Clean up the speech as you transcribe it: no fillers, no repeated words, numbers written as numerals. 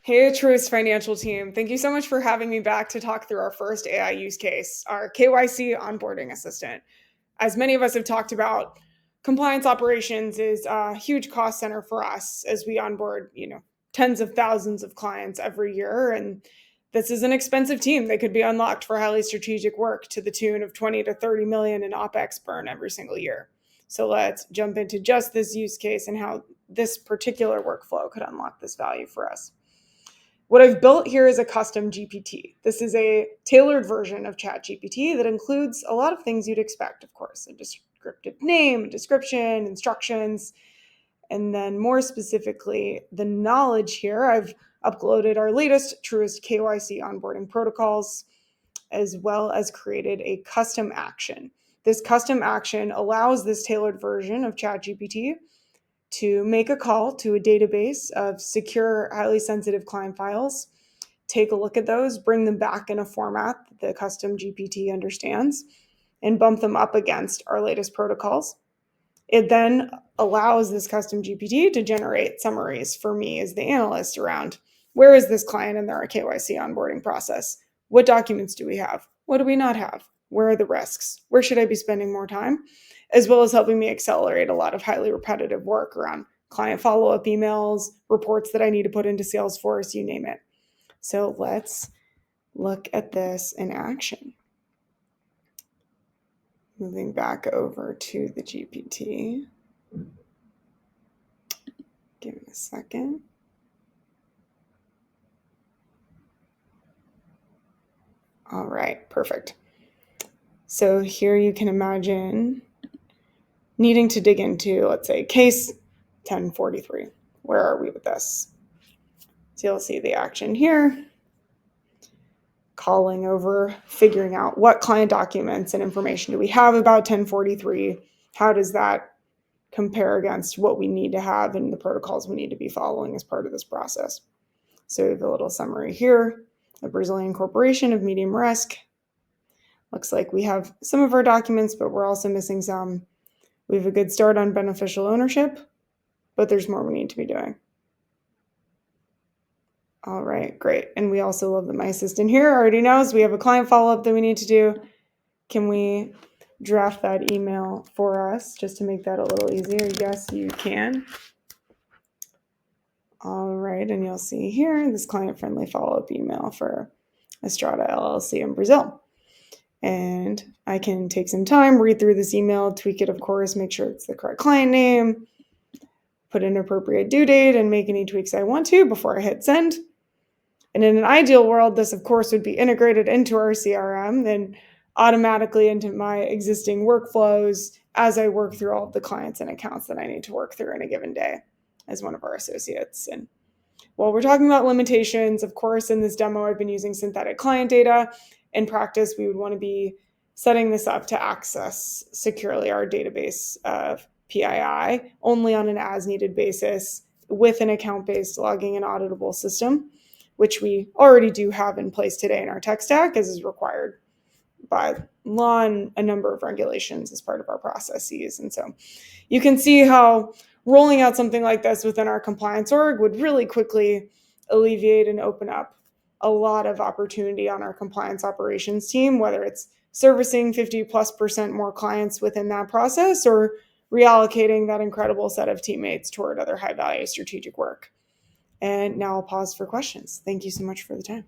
Hey, Truist Financial Team. Thank you so much for having me back to talk through our first AI use case, our KYC Onboarding Assistant. As many of us have talked about, compliance operations is a huge cost center for us as we onboard, tens of thousands of clients every year. And this is an expensive team. They could be unlocked for highly strategic work to the tune of 20 to 30 million in OpEx burn every single year. So let's jump into just this use case and how this particular workflow could unlock this value for us. What I've built here is a custom GPT. This is a tailored version of ChatGPT that includes a lot of things you'd expect, of course, a descriptive name, a description, instructions, and then more specifically, the knowledge here. I've uploaded our latest Truist KYC onboarding protocols, as well as created a custom action. This custom action allows this tailored version of ChatGPT to make a call to a database of secure, highly sensitive client files, take a look at those, bring them back in a format that the custom GPT understands, and bump them up against our latest protocols. It then allows this custom GPT to generate summaries for me as the analyst around where is this client in their KYC onboarding process? What documents do we have? What do we not have? Where are the risks? Where should I be spending more time? As well as helping me accelerate a lot of highly repetitive work around client follow-up emails, reports that I need to put into Salesforce, you name it. So let's look at this in action. Moving back over to the GPT. Give me a second. All right, perfect. So here you can imagine needing to dig into, let's say, case 1043. Where are we with this? So you'll see the action here. Calling over, figuring out what client documents and information do we have about 1043? How does that compare against what we need to have and the protocols we need to be following as part of this process? So we have a little summary here. A Brazilian corporation of medium risk. Looks like we have some of our documents, but we're also missing some. We have a good start on beneficial ownership, but there's more we need to be doing. All right, great. And we also love that my assistant here already knows we have a client follow-up that we need to do. Can we draft that email for us just to make that a little easier? Yes, you can. All right, and you'll see here this client-friendly follow-up email for Estrada LLC in Brazil. And I can take some time, read through this email, tweak it, of course, make sure it's the correct client name, put an appropriate due date, and make any tweaks I want to before I hit send. And in an ideal world, this, of course, would be integrated into our CRM and automatically into my existing workflows as I work through all of the clients and accounts that I need to work through in a given day as one of our associates. And while we're talking about limitations, of course, in this demo, I've been using synthetic client data. In practice, we would want to be setting this up to access securely our database of PII only on an as-needed basis with an account-based logging and auditable system, which we already do have in place today in our tech stack, as is required by law and a number of regulations as part of our processes. And so you can see how rolling out something like this within our compliance org would really quickly alleviate and open up a lot of opportunity on our compliance operations team, whether it's servicing 50+% more clients within that process or reallocating that incredible set of teammates toward other high value strategic work. And now I'll pause for questions. Thank you so much for the time.